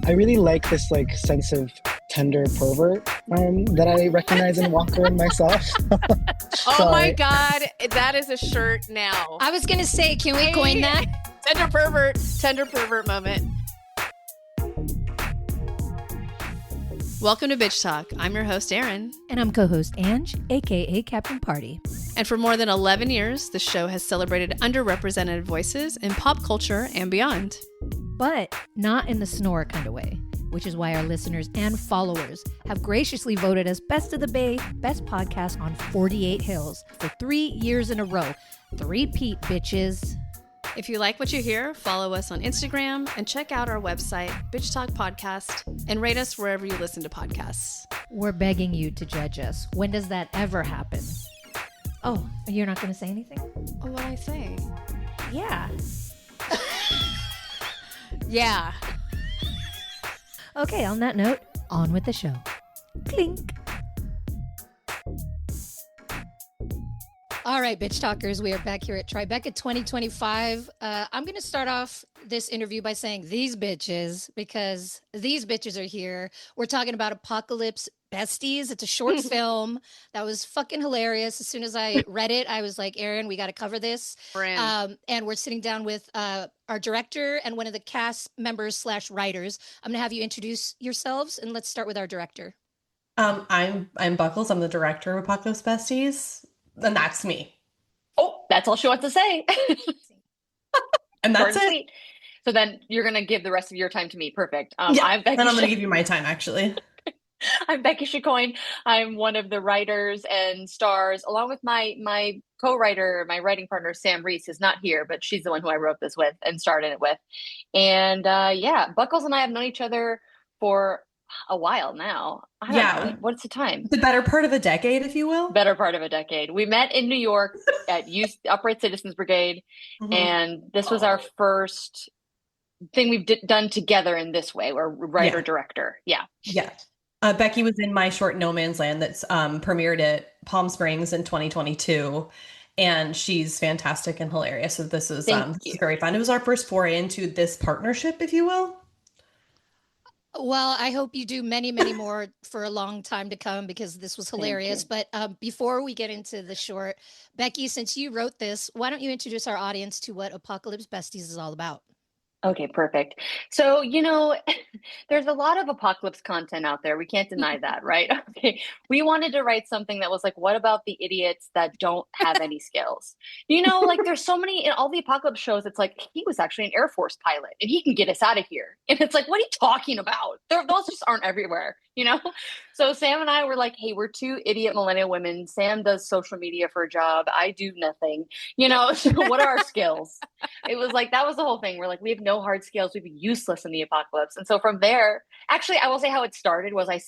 I really like this like sense of tender pervert that I recognize in Walker and myself. Oh So my God, that is a shirt now. I was gonna say, can we coin that? Tender pervert moment. Welcome to Bitch Talk. I'm your host, Erin. And I'm co-host Ange, aka Captain Party. And for more than 11 years, the show has celebrated underrepresented voices in pop culture and beyond. But not in the snore kind of way, which is why our listeners and followers have graciously voted us Best of the Bay, Best Podcast on 48 Hills for 3 years in a row. Three-peat, bitches. If you like what you hear, follow us on Instagram and check out our website, Bitch Talk Podcast, and rate us wherever you listen to podcasts. We're begging you to judge us. When does that ever happen? Oh, you're not going to say anything? Oh, what I say? Yeah. Yeah. Okay, on that note, on with the show. Clink. All right, bitch talkers, we are back here at Tribeca 2025. I'm going to start off this interview by saying these bitches, because these bitches are here. We're talking about Apocalypse Besties. It's a short film that was fucking hilarious. As soon as I read it, I was like, Erin, we got to cover this. And we're sitting down with our director and one of the cast members / writers. I'm going to have you introduce yourselves, and let's start with our director. I'm Buckles. I'm the director of Apocalypse Besties. And that's me. Oh, that's all she wants to say. And that's it. Sweet. So then you're going to give the rest of your time to me. Perfect. Yeah, I'm Becky. And I'm going to give you my time, actually. I'm Becky Chicoine. I'm one of the writers and stars, along with my co-writer, my writing partner, Sam Reese, is not here, but she's the one who I wrote this with and starred in it with. And Buckles and I have known each other for a while now. I don't know. What's the time? The better part of a decade, if you will. Better part of a decade. We met in New York at Upright Citizens Brigade, and this was our first thing we've done together in this way. We're writer-director. Yeah. Becky was in my short No Man's Land that's premiered at Palm Springs in 2022, and she's fantastic and hilarious. So this is very fun. It was our first foray into this partnership, if you will. Well, I hope you do many, many more for a long time to come, because this was hilarious. But before we get into the short, Becky, since you wrote this, why don't you introduce our audience to what Apocalypse Besties is all about? Okay, perfect. So, there's a lot of apocalypse content out there. We can't deny that, right? Okay. We wanted to write something that was like, what about the idiots that don't have any skills? There's so many in all the apocalypse shows. It's like, he was actually an Air Force pilot and he can get us out of here. And it's like, what are you talking about? Those just aren't everywhere, So Sam and I were like, hey, we're two idiot millennial women. Sam does social media for a job. I do nothing, so what are our skills? It was like, that was the whole thing. We're like, we have no hard skills. We'd be useless in the apocalypse. And so from there, actually, I will say how it started was I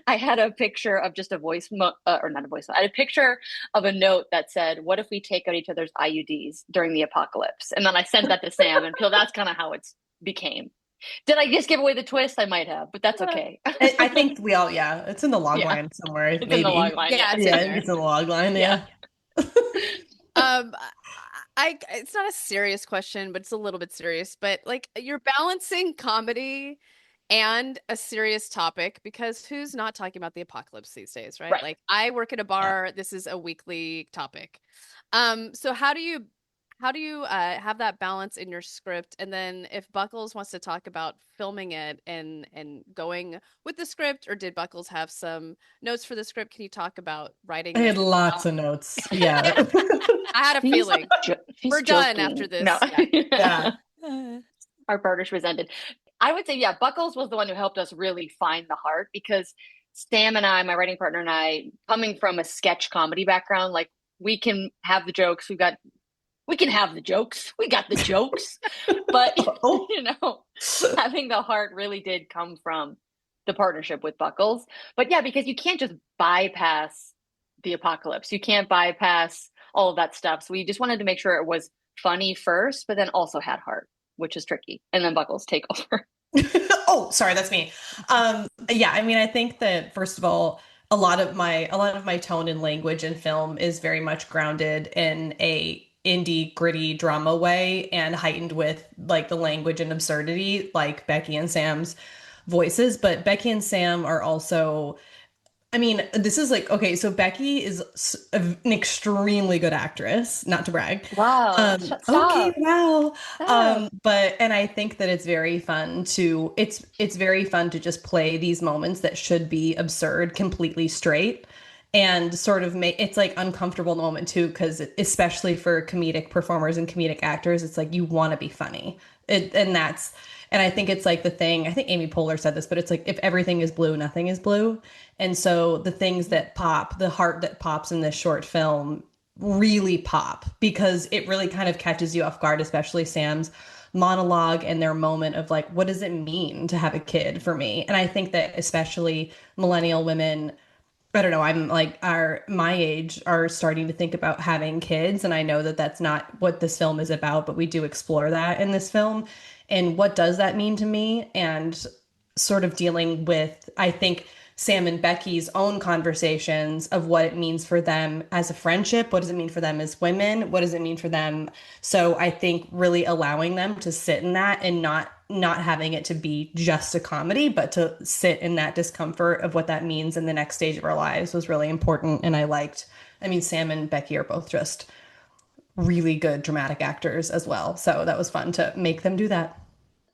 had a picture of just I had a picture of a note that said, what if we take out each other's IUDs during the apocalypse? And then I sent that to Sam, and that's kind of how it became. Did I just give away the twist? I might have, but that's okay. I think we all, it's in the log line somewhere. It's maybe. in the log line. It's in the log line. Yeah. It's not a serious question, but it's a little bit serious. But like, you're balancing comedy and a serious topic, because who's not talking about the apocalypse these days, right? Like, I work at a bar. This is a weekly topic. So how do you have that balance in your script? And then if Buckles wants to talk about filming it and going with the script, or did Buckles have some notes for the script? Can you talk about writing? I had lots of notes. Yeah. I had a feeling. We're done after this. No. Yeah. Our partnership was ended. I would say, Buckles was the one who helped us really find the heart, because Sam and I, my writing partner and I, coming from a sketch comedy background, like, we can have the jokes. We got the jokes, but having the heart really did come from the partnership with Buckles. But because you can't just bypass the apocalypse. You can't bypass all of that stuff. So we just wanted to make sure it was funny first, but then also had heart, which is tricky. And then Buckles, take over. Oh, sorry, that's me. I think that, first of all, a lot of my tone and language in film is very much grounded in a indie gritty drama way and heightened with like the language and absurdity like Becky and Sam's voices. But Becky and Sam are also, I mean, this is like, okay, so Becky is an extremely good actress, not to brag. Wow. Okay, Stop. wow. Stop. But and I think that it's very fun to it's very fun to just play these moments that should be absurd completely straight and sort of make it's like uncomfortable moment too, because especially for comedic performers and comedic actors, it's like you want to be funny. And I think it's like the thing, I think Amy Poehler said this, but it's like if everything is blue, nothing is blue. And so the things that pop, the heart that pops in this short film really pop because it really kind of catches you off guard, especially Sam's monologue and their moment of like, what does it mean to have a kid for me? And I think that especially millennial women, I don't know, I'm like my age are starting to think about having kids. And I know that that's not what this film is about, but we do explore that in this film. And what does that mean to me? And sort of dealing with, I think, Sam and Becky's own conversations of what it means for them as a friendship. What does it mean for them as women? What does it mean for them? So I think really allowing them to sit in that and not having it to be just a comedy, but to sit in that discomfort of what that means in the next stage of our lives was really important. And I mean, Sam and Becky are both just really good dramatic actors as well. So that was fun to make them do that.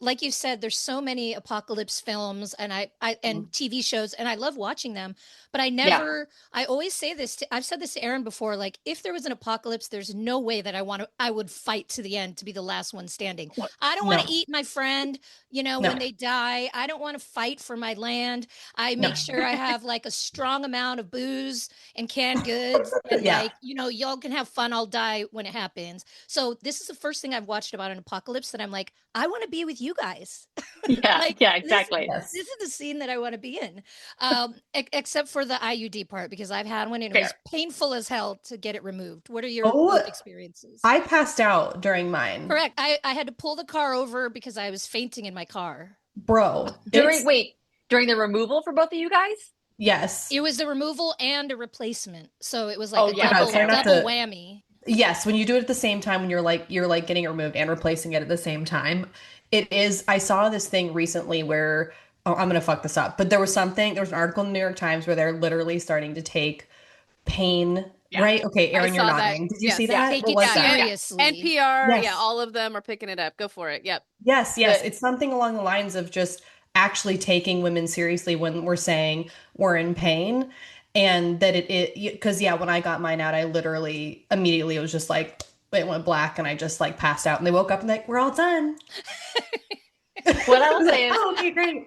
Like you said, there's so many apocalypse films and and TV shows, and I love watching them. But I always say this I've said this to Aaron before, like if there was an apocalypse, there's no way that I would fight to the end to be the last one standing. I don't want to eat my friend, when they die. I don't want to fight for my land. I make sure I have like a strong amount of booze and canned goods and y'all can have fun. I'll die when it happens. So this is the first thing I've watched about an apocalypse that I'm like, I want to be with you guys. Yeah, yeah, exactly. This is the scene that I want to be in, except for the IUD part, because I've had one and it was painful as hell to get it removed. What are your both experiences? I passed out during mine. Correct. I had to pull the car over because I was fainting in my car. Bro. During the removal for both of you guys? Yes. It was the removal and a replacement. So it was like double whammy. Yes, when you do it at the same time, when you're like getting it removed and replacing it at the same time, it is. I saw this thing recently where I'm gonna fuck this up, but there was an article in the New York Times where they're literally starting to take pain. Yeah. Right? Okay, Aaron, you're nodding. Did you see that? Take it seriously. NPR, all of them are picking it up. Go for it. Yep. Yes. It's something along the lines of just actually taking women seriously when we're saying we're in pain. And that because when I got mine out, I literally immediately it was just like it went black and I just like passed out and they woke up and like, we're all done. What I will say is, okay, great.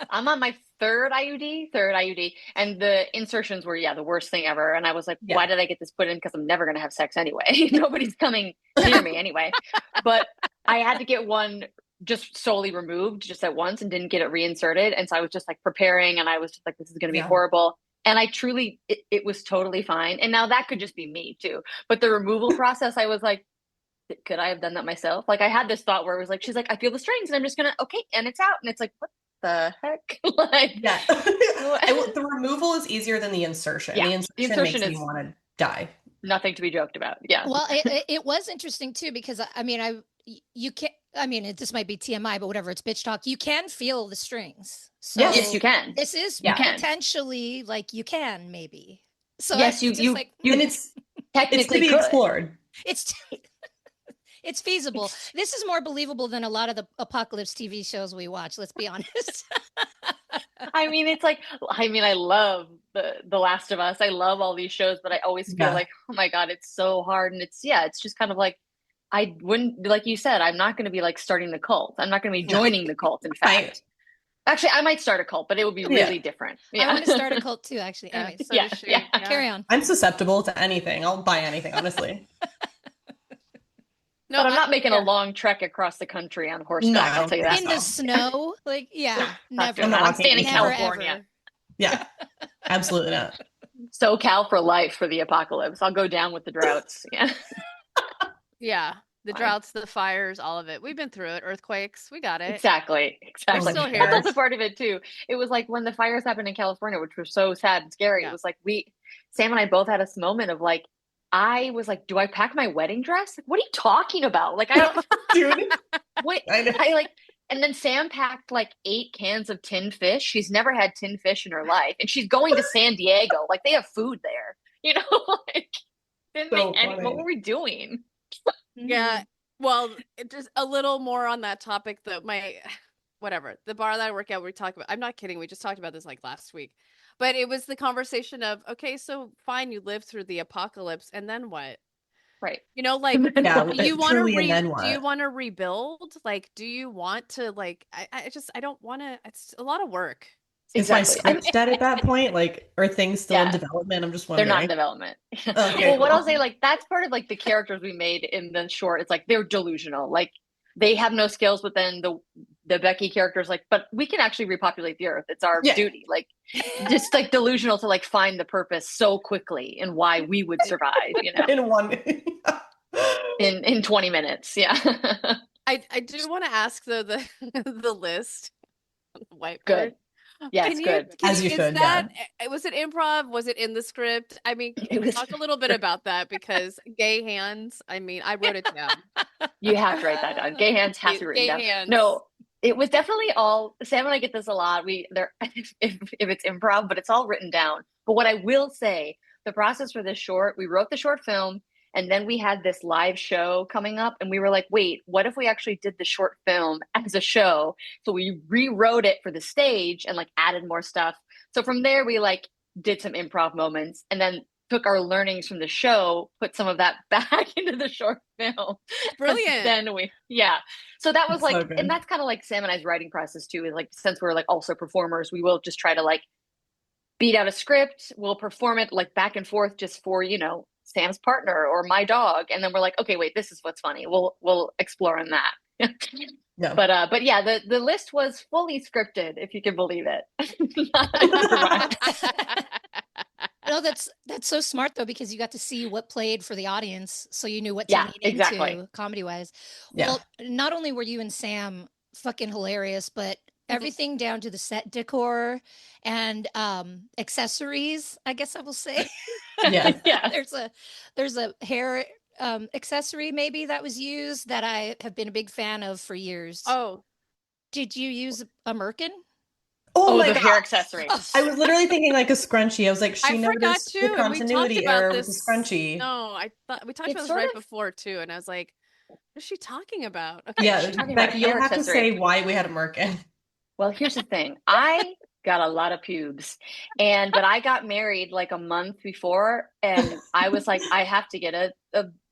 I'm on my third IUD, and the insertions were the worst thing ever. And I was like, why did I get this put in? Because I'm never gonna have sex anyway. Nobody's coming near me anyway. But I had to get one just solely removed just at once and didn't get it reinserted. And so I was just like preparing and I was just like, this is gonna be horrible. And I truly, it was totally fine. And now that could just be me too. But the removal process, I was like, could I have done that myself? Like I had this thought where it was like, she's like, I feel the strings and I'm just going to, okay. And it's out. And it's like, what the heck? The removal is easier than the insertion. Yeah. The insertion makes me want to die. Nothing to be joked about. Yeah. Well, it was interesting too, because I mean, you can't, I mean, this might be TMI, but whatever, it's bitch talk. You can feel the strings. So yes, you can. This is potentially like you can maybe. So yes, and it's technically to be explored. It's feasible. This is more believable than a lot of the apocalypse TV shows we watch. Let's be honest. I mean, it's like, I love the Last of Us. I love all these shows, but I always feel like, oh my God, it's so hard. And it's just kind of like, I wouldn't, like you said, I'm not going to be like starting the cult. I'm not going to be joining the cult. In fact, actually, I might start a cult, but it would be really different. Yeah. I want to start a cult too, actually. Anyway, carry on. I'm susceptible to anything. I'll buy anything, honestly. No, but I'm not making a long trek across the country on horseback. I'll tell you that. In the snow, never. I'm staying in California. Ever. Yeah, absolutely not. SoCal for life for the apocalypse. I'll go down with the droughts. Yeah. Yeah. The droughts, the fires, all of it. We've been through it. Earthquakes. We got it. Exactly. We're still here. That's also part of it too. It was like when the fires happened in California, which was so sad and scary. It was like Sam and I both had this moment of like, I was like, do I pack my wedding dress? Like, what are you talking about? Like, I don't, Dude, wait, I know. I like, and then Sam packed like 8 cans of tinned fish. She's never had tinned fish in her life. And she's going to San Diego. Like, they have food there, you know, like, didn't make So any, what funny. were we doing? Yeah. Well, just a little more on that topic that whatever, the bar that I work at, we talk about, I'm not kidding. We just talked about this like last week, but it was the conversation of, okay, so fine, you lived through the apocalypse and then what? Right. You know, like, Yeah, do you want to truly, and then do you what? want to rebuild? Like, do you want to like, I don't want to, it's a lot of work. Is my Exactly. script dead at that point? Like, are things still in Yeah. development? I'm just They're not in wondering. development. Okay, Well, what I'll cool. say, like, that's part of like the characters we made in the short. It's like they're delusional. Like they have no skills, but then the Becky character's like, but we can actually repopulate the earth. It's our Yeah. duty. Like just like delusional to like find the purpose so quickly and why we would survive, you know, In one. in 20 minutes. Yeah. I do want to ask though the list on the whiteboard. Good. Yes, Can good. As you is should, that, was it improv? Was it in the script? I mean, It was- talk a little bit about that because gay hands, I mean, I wrote it down. You have to write that down. Gay hands has to be written Gay down. hands. No, it was definitely all Sam and I get this a lot. We there if it's improv, but it's all written down. But what I will say, the process for this short, we wrote the short film and then we had this live show coming up and we were like, wait, what if we actually did the short film as a show? So we rewrote it for the stage and like added more stuff. So from there we like did some improv moments and then took our learnings from the show, put some of that back into the short film. Brilliant. Then so that was That's so like, good. and that's kind of like Sam and I's writing process too, is like, since we're like also performers, we will just try to like beat out a script, we'll perform it like back and forth just for, you know, Sam's partner or my dog. And then we're like, okay, wait, this is what's funny. We'll explore on that. Yeah. But yeah, the list was fully scripted, if you can believe it. No, that's so smart though, because you got to see what played for the audience, so you knew what to Yeah, lean exactly. into comedy wise. Yeah. Well, not only were you and Sam fucking hilarious, but everything down to the set decor and accessories, I guess I will say. Yeah. Yeah. There's a hair accessory maybe that was used that I have been a big fan of for years. Oh, Did you use a merkin? Oh, my the God. hair accessory. I was literally thinking like a scrunchie. I was like, she I forgot noticed too. the And we talked continuity about error this. with the scrunchie. No, I thought we talked It's about this sort right of- before too, and I was like, what is she talking about? Okay. Yeah, she's talking about Becky, you'll hair have to accessory. say why we had a merkin. Well, here's the thing. I got a lot of pubes, but I got married like a month before, and I was like, I have to get a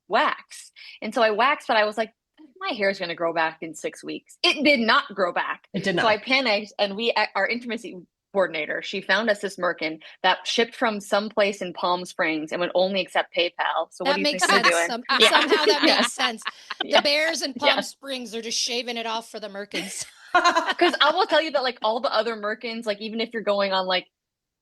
wax. And so I waxed, but I was like, my hair is going to grow back in 6 weeks. It did not grow back. It did So not. I panicked, and our intimacy coordinator, she found us this merkin that shipped from someplace in Palm Springs and would only accept PayPal. So what That do you makes think we're sense. doing? Somehow that Yeah. makes sense. Yeah. The Bears in Palm Yeah. Springs are just shaving it off for the merkins. Because I will tell you that like all the other merkins, like even if you're going on like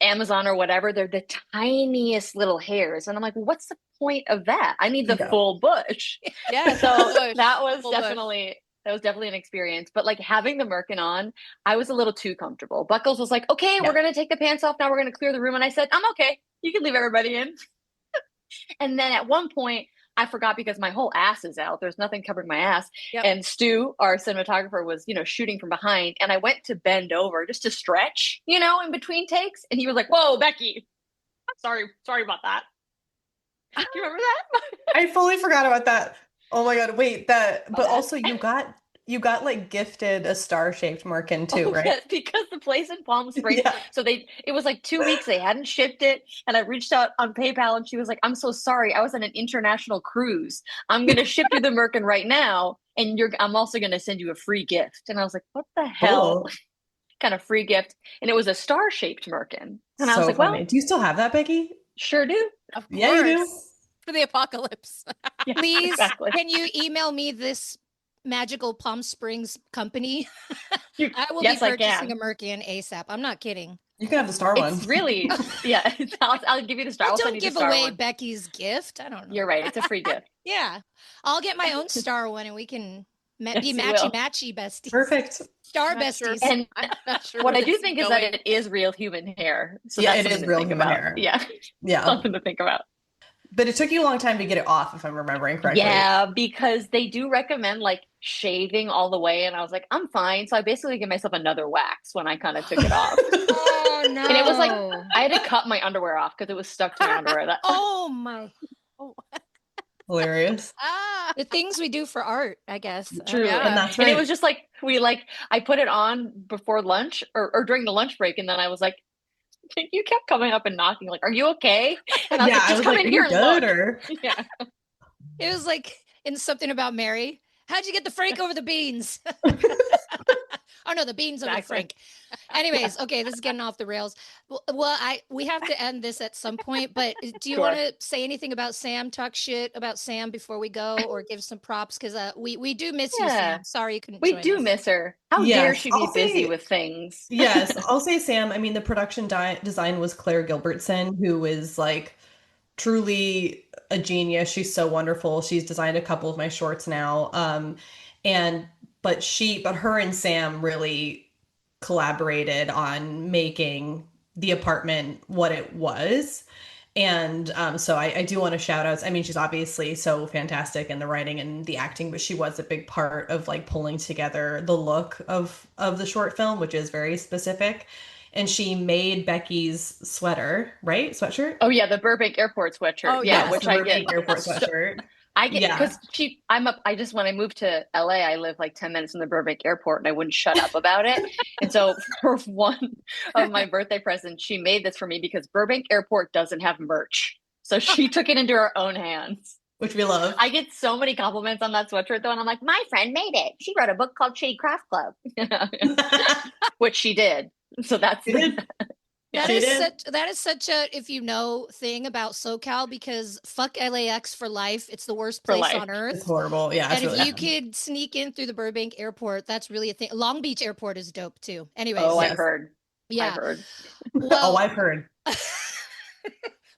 Amazon or whatever, they're the tiniest little hairs. And I'm like, what's the point of that? I need the Yeah. full bush. Yeah. So bush, that was full bush. definitely an experience. But like having the merkin on, I was a little too comfortable. Buckles was like, okay, Yeah. we're gonna take the pants off now. We're gonna clear the room. And I said, I'm okay. You can leave everybody in. And then at one point, I forgot because my whole ass is out. There's nothing covering my ass. Yep. And Stu, our cinematographer, was, shooting from behind. And I went to bend over just to stretch, in between takes. And he was like, whoa, Becky, sorry about that. Do you remember that? I fully forgot about that. Oh my God, wait, but also you got like gifted a star-shaped merkin too, right? Yeah, because the place in Palm Springs, Yeah. so it was like 2 weeks, they hadn't shipped it. And I reached out on PayPal and she was like, I'm so sorry. I was on an international cruise. I'm going to ship you the merkin right now. And I'm also going to send you a free gift. And I was like, what the hell? Cool. Kind of free gift. And it was a star-shaped merkin. And I was So like, funny. well, Do you still have that, Becky? sure do. Of course. Yeah, you do. For the apocalypse. Yeah, Please, exactly. can you email me this magical Palm Springs company? I will Yes, be I purchasing can. a merkin ASAP. I'm not kidding. You can have the star one. It's really, yeah. I'll give you the star. Well, I'll send don't you the give star away one. Becky's gift. I don't know. You're right. It's a free gift. Yeah, I'll get my own star one, and we can be Yes, you will. matchy besties. Perfect. Star I'm not sure. besties. And I'm not sure what where I do this think is going. that it is real human hair. So Yeah, that's it is something to real think human about. hair. Yeah, Yeah. something to think about. But it took you a long time to get it off, if I'm remembering correctly. Yeah, because they do recommend like shaving all the way, and I was like, I'm fine. So I basically gave myself another wax when I kind of took it off. Oh no. And it was like I had to cut my underwear off because it was stuck to my underwear. Oh my. Oh. Hilarious. The things we do for art, I guess. Truly. Yeah. And that's And right. it was just like I put it on before lunch or during the lunch break, and then I was like, you kept coming up and knocking, like, are you okay? And I was Yeah, like, I just was come like, in "Are here you and look. good?" Or Yeah. It was like in Something About Mary. How'd you get the Frank over the beans? Oh no, the beans over the Exactly. Frank. Anyways, okay, this is getting off the rails. Well, we have to end this at some point, but do you Sure. want to say anything about Sam? Talk shit about Sam before we go, or give some props because we do miss you, Yeah. Sam. Sorry you couldn't We join do us. miss her. How dare yes, she I'll be busy say with things? yes. I'll say Sam. I mean, the production design was Claire Gilbertson, who is like truly a genius. She's so wonderful. She's designed a couple of my shorts now. And but her and Sam really collaborated on making the apartment what it was. And so I do want to shout outs. I mean, she's obviously so fantastic in the writing and the acting, but she was a big part of like pulling together the look of the short film, which is very specific. And she made Becky's sweater, right? Sweatshirt? Oh yeah, the Burbank Airport sweatshirt. Oh, Yeah, yes, which the I get. Burbank Airport sweatshirt. I get Yeah. because I just when I moved to LA, I lived like 10 minutes from the Burbank Airport and I wouldn't shut up about it. And so for one of my birthday presents, she made this for me because Burbank Airport doesn't have merch. So she took it into her own hands. Which we love. I get so many compliments on that sweatshirt though, and I'm like, my friend made it. She wrote a book called Shady Craft Club, which she did. So that's She did. That She is did. such a if you know thing about SoCal because fuck LAX for life. It's the worst for place life. on earth. It's horrible. Yeah, And it's if really you bad. could sneak in through the Burbank Airport, that's really a thing. Long Beach Airport is dope too. Anyways, Oh, Yes. I've heard. yeah. I've heard. Oh, Well, I've heard.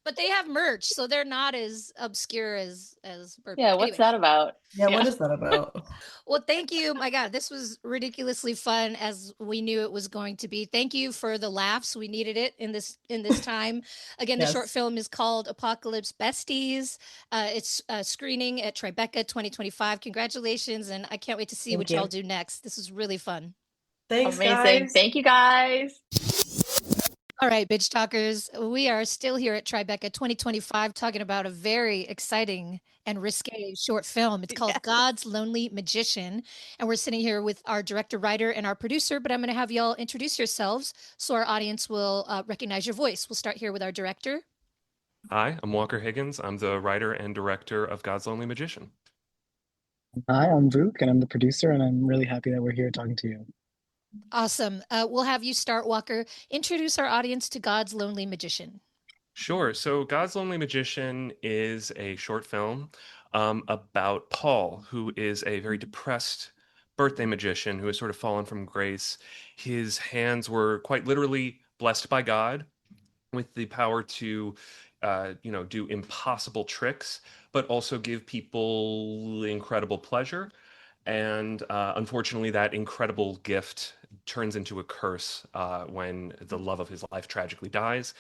but they have merch, so they're not as obscure as Burbank. Yeah, what's that about? Yeah, what is that about? Well, thank you. My God, this was ridiculously fun as we knew it was going to be. Thank you for the laughs. We needed it in this time. Again, the short Yes. film is called Apocalypse Besties. It's screening at Tribeca 2025. Congratulations, and I can't wait to see Thank what you. y'all do next. This is really fun. Thanks, Amazing. guys. Thank you guys. All right, bitch talkers, we are still here at Tribeca 2025 talking about a very exciting and risque short film. It's called Yes. God's Lonely Magician. And we're sitting here with our director, writer, and our producer, but I'm going to have y'all introduce yourselves so our audience will recognize your voice. We'll start here with our director. Hi, I'm Walker Higgins. I'm the writer and director of God's Lonely Magician. Hi, I'm Vuk, and I'm the producer, and I'm really happy that we're here talking to you. Awesome. We'll have you start, Walker. Introduce our audience to God's Lonely Magician. Sure. So, God's Lonely Magician is a short film about Paul, who is a very depressed birthday magician who has sort of fallen from grace. His hands were quite literally blessed by God with the power to, do impossible tricks, but also give people incredible pleasure. And unfortunately, that incredible gift turns into a curse when the love of his life tragically dies.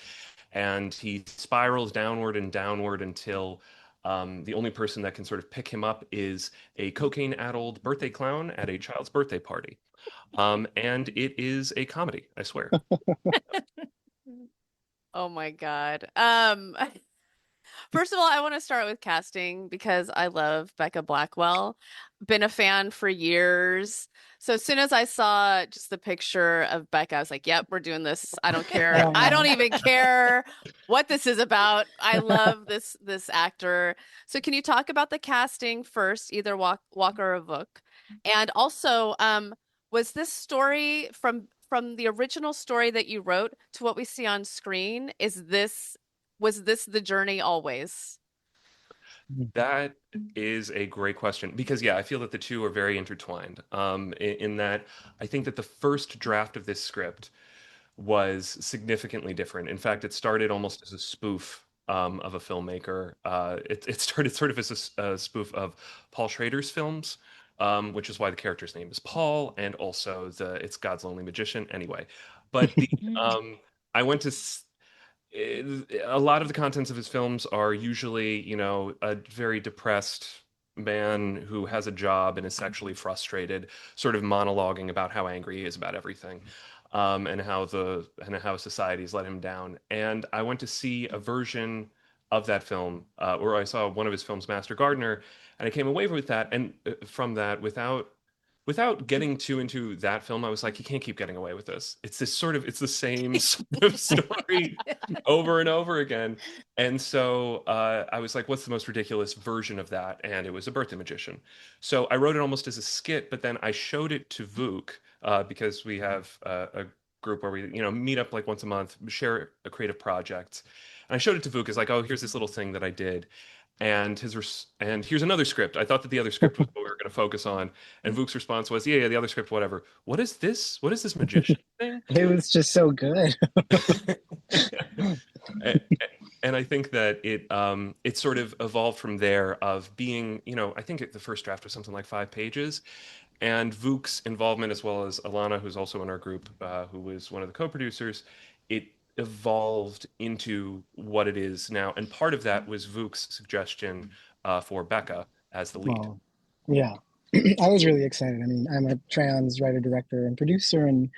And he spirals downward and downward until the only person that can sort of pick him up is a cocaine-addled birthday clown at a child's birthday party. And it is a comedy, I swear. Oh my God. First of all, I want to start with casting because I love Becca Blackwell. Been a fan for years. So as soon as I saw just the picture of Becca, I was like, yep, we're doing this. I don't care. I don't even care what this is about. I love this actor. So can you talk about the casting first, either Walker or Vuk? And also, was this story from the original story that you wrote to what we see on screen? Was this the journey always? That is a great question because, yeah, I feel that the two are very intertwined. In that I think that the first draft of this script was significantly different. In fact, it started almost as a spoof of a filmmaker. It started sort of as a spoof of Paul Schrader's films, which is why the character's name is Paul, and also it's God's Lonely Magician. Anyway, but I went to a lot of the contents of his films are usually, you know, a very depressed man who has a job and is sexually frustrated, sort of monologuing about how angry he is about everything, and how society's let him down. And I went to see a version of that film, where I saw one of his films, Master Gardener, and I came away with that and from that without getting too into that film, I was like, you can't keep getting away with this. It's this sort of, it's the same sort of story over and over again. And so I was like, what's the most ridiculous version of that? And it was A Birthday Magician. So I wrote it almost as a skit, but then I showed it to Vuk, because we have a group where we, you know, meet up like once a month, share a creative project. And I showed it to Vuk as like, oh, here's this little thing that I did. And here's another script. I thought that the other script was what we were going to focus on, and Vuk's response was, "Yeah, yeah, the other script, whatever. What is this? What is this magician thing?" It was just so good. and, and I think that it sort of evolved from there of being, you know, I think the first draft was something like 5 pages, and Vuk's involvement as well as Alana, who's also in our group, who was one of the co-producers, it evolved into what it is now. And part of that was Vuk's suggestion for Becca as the lead. Well, yeah. I was really excited. I mean, I'm a trans writer, director, and producer, and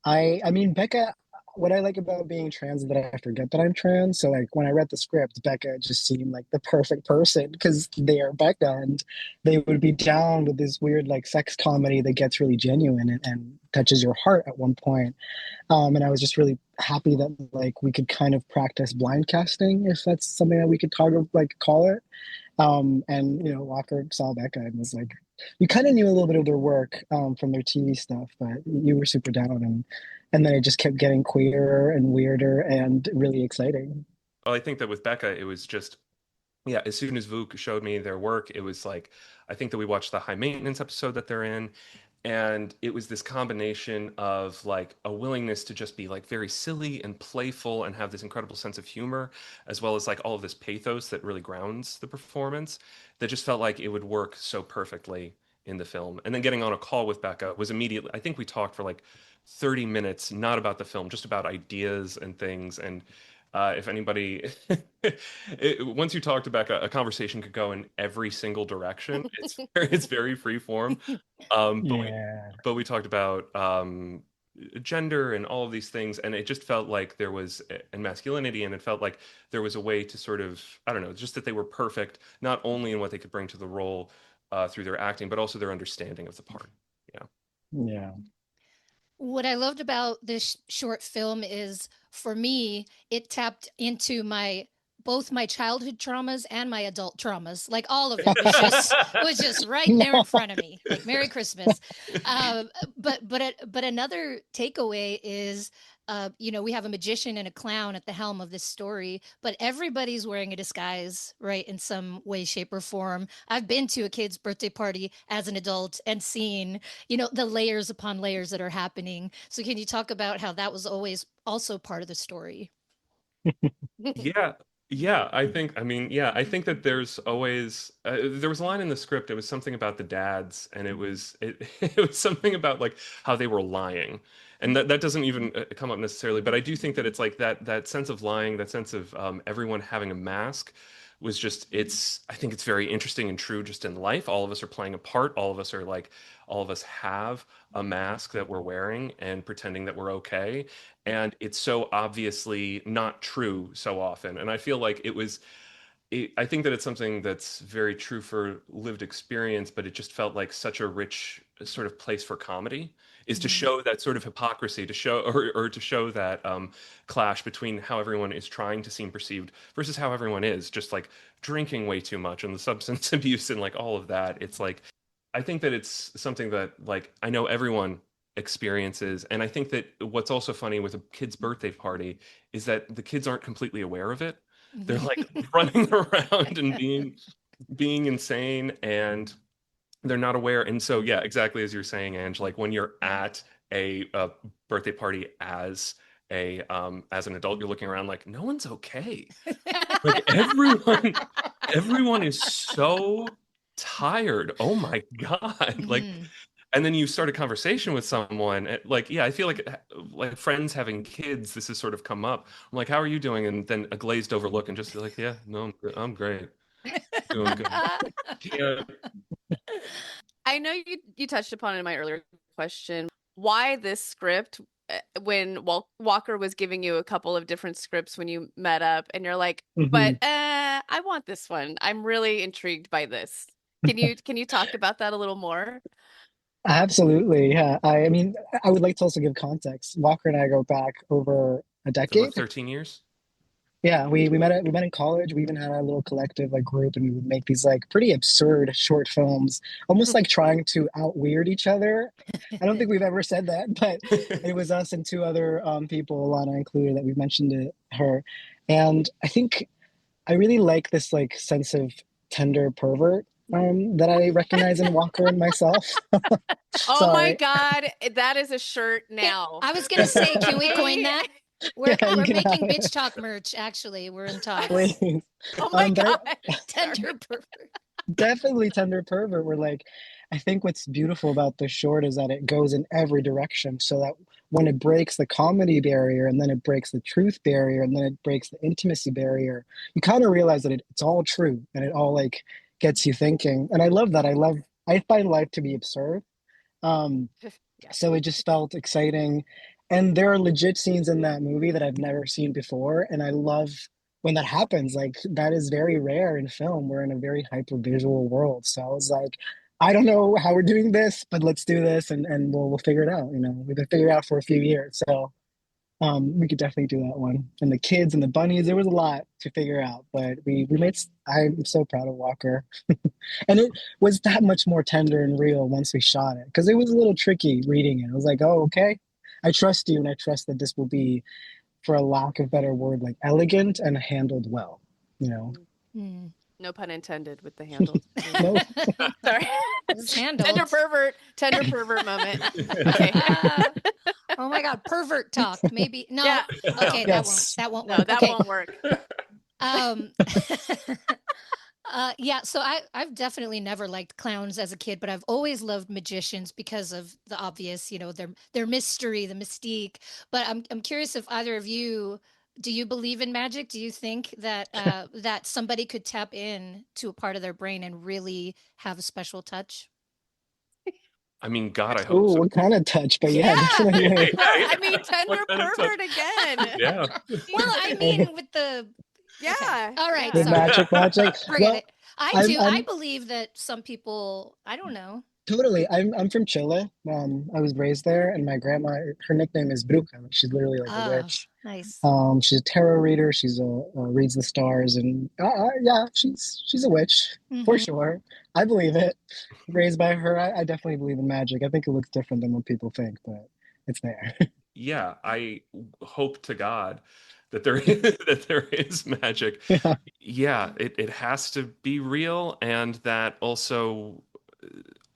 I mean, Becca, what I like about being trans is that I forget that I'm trans. So like when I read the script, Becca just seemed like the perfect person because they are Becca and they would be down with this weird like sex comedy that gets really genuine and touches your heart at one point. And I was just really happy that like we could kind of practice blind casting, if that's something that we could talk of like call it. And you know, Walker saw Becca and was like, you kind of knew a little bit of their work from their TV stuff, but you were super down, and then it just kept getting queerer and weirder and really exciting. Well, I think that with Becca, it was just, yeah, as soon as Vuk showed me their work, it was like, I think that we watched the high maintenance episode that they're in, and it was this combination of like a willingness to just be like very silly and playful and have this incredible sense of humor, as well as like all of this pathos that really grounds the performance, that just felt like it would work so perfectly in the film. And then getting on a call with Becca was immediately, I think we talked for like 30 minutes, not about the film, just about ideas and things. And if anybody, once you talk to Becca, a conversation could go in every single direction. It's very free form. But Yeah. we talked about gender and all of these things, and it just felt like there was, and masculinity, and it felt like there was a way to sort of, I don't know, just that they were perfect, not only in what they could bring to the role through their acting, but also their understanding of the part. Yeah. Yeah. What I loved about this short film is, for me, it tapped into both my childhood traumas and my adult traumas. Like all of it was just right there in front of me. Like Merry Christmas. But another takeaway is, you know, we have a magician and a clown at the helm of this story, but everybody's wearing a disguise, right, in some way, shape, or form. I've been to a kid's birthday party as an adult and seen, you know, the layers upon layers that are happening. So can you talk about how that was always also part of the story? Yeah. Yeah, I mean, yeah, I think that there's always there was a line in the script. It was something about the dads, and it was something about like how they were lying, and that doesn't even come up necessarily. But I do think that it's like that sense of lying, that sense of everyone having a mask, was just, it's, I think it's very interesting and true just in life. All of us are playing a part. All of us have a mask that we're wearing and pretending that we're okay. And it's so obviously not true so often. And I feel like I think that it's something that's very true for lived experience, but it just felt like such a rich sort of place for comedy, is to show that sort of hypocrisy, to show, or to show that clash between how everyone is trying to seem perceived versus how everyone is, just like drinking way too much and the substance abuse and like all of that. It's like, I think that it's something that like I know everyone experiences. And I think that what's also funny with a kid's birthday party is that the kids aren't completely aware of it. They're like running around and being insane, and they're not aware. And so, yeah, exactly as you're saying, Ange, like when you're at a birthday party as an adult, you're looking around like no one's okay. Like everyone is so tired. Oh my God. Like, and then you start a conversation with someone like, yeah, I feel like friends having kids, this has sort of come up. I'm like, how are you doing? And then a glazed over look and just be like, yeah, no, I'm great, doing good. Yeah. I know you touched upon it in my earlier question. Why this script when Walker was giving you a couple of different scripts when you met up and you're like, but I want this one. I'm really intrigued by this. Can you talk about that a little more? Absolutely, yeah. I mean, I would like to also give context. Walker and I go back over a For what, decade. 13 years? Yeah, we met in college. We even had a little collective like group, and we would make these like pretty absurd short films, almost like trying to out weird each other. I don't think we've ever said that, but it was us and two other people, Alana included, that we mentioned it her. And I think I really like this like sense of tender pervert that I recognize in Walker and myself. Oh my Sorry. God, that is a shirt now. I was gonna say, can we coin that? We're Yeah, you we're can have making it. bitch talk merch. Actually, we're in talks. Please. Oh my But God. Tender pervert. definitely tender pervert. We're like, I think what's beautiful about the short is that it goes in every direction, so that when it breaks the comedy barrier and then it breaks the truth barrier and then it breaks the intimacy barrier, you kind of realize that it's all true and it all like gets you thinking. And I love that. I find life to be absurd. um so it just felt exciting. And there are legit scenes in that movie that I've never seen before. And I love when that happens. Like, that is very rare in film. We're in a very hyper visual world. So I was like, I don't know how we're doing this, but let's do this and we'll figure it out. You know, we've been figuring it out for a few years. So we could definitely do that one. And the kids and the bunnies, there was a lot to figure out, but we made, I'm so proud of Walker. And it was that much more tender and real once we shot it, because it was a little tricky reading it. I was like, oh, okay, I trust you, and I trust that this will be, for a lack of better word, like elegant and handled well, you know? Hmm. No pun intended with the handle. No. Sorry. It's handled. Tender pervert moment. Okay. Oh my God, pervert talk. Maybe no. Yeah. Okay, Yes. that won't No, work. that Okay. won't work. Um, yeah, so I've definitely never liked clowns as a kid, but I've always loved magicians because of the obvious, you know, their mystery, the mystique. But I'm curious if either of you, do you believe in magic? Do you think that that somebody could tap in to a part of their brain and really have a special touch? I mean, God, I hope Oh, so. what kind of touch? But yeah, Yeah. definitely. I mean, tender What kind of pervert again. Yeah. Well, I mean, with the Yeah. okay. All right, The Yeah. sorry. magic. Forget Well, it. I I'm, do. I I'm believe that some people, I don't know. totally. I'm from Chile. I was raised there, and my grandma, her nickname is Bruja. She's literally like a Oh, witch. nice. She's a tarot reader. She's a reads the stars, and yeah, she's a witch for Mhm. sure. I believe it. Raised by her, I definitely believe in magic. I think it looks different than what people think, but it's there. Yeah, I hope to God that there is, that there is magic. Yeah. Yeah, it has to be real, and that also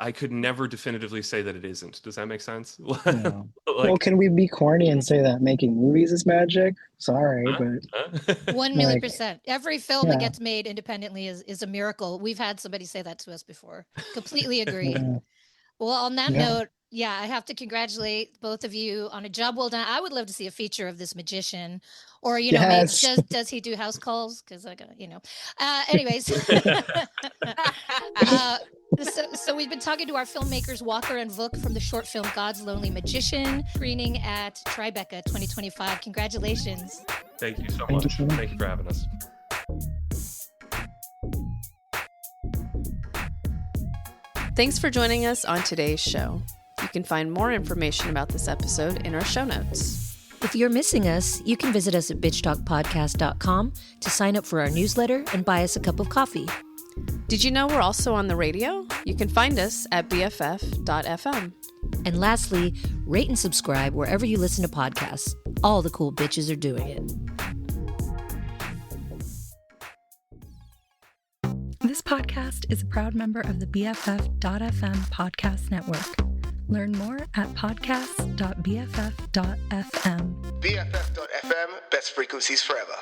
I could never definitively say that it isn't. Does that make sense? Yeah. Well, Like, can we be corny and say that making movies is magic? Sorry, huh? but Huh? 1,000,000%. Every film that yeah, gets made independently is a miracle. We've had somebody say that to us before. Completely agree. yeah, Well, on that yeah. note, yeah, I have to congratulate both of you on a job well done. I would love to see a feature of this magician, or maybe Yes. does he do house calls? Because I got Anyways, so we've been talking to our filmmakers Walker and Vuk from the short film God's Lonely Magician, screening at Tribeca 2025. Congratulations! Thank you so Thank you much. so much. Thank you for having us. Thanks for joining us on today's show. You can find more information about this episode in our show notes. If you're missing us, you can visit us at bitchtalkpodcast.com to sign up for our newsletter and buy us a cup of coffee. Did you know we're also on the radio? You can find us at bff.fm. And lastly, rate and subscribe wherever you listen to podcasts. All the cool bitches are doing it. This podcast is a proud member of the BFF.FM podcast network. Learn more at podcast.bff.fm. BFF.FM, best frequencies forever.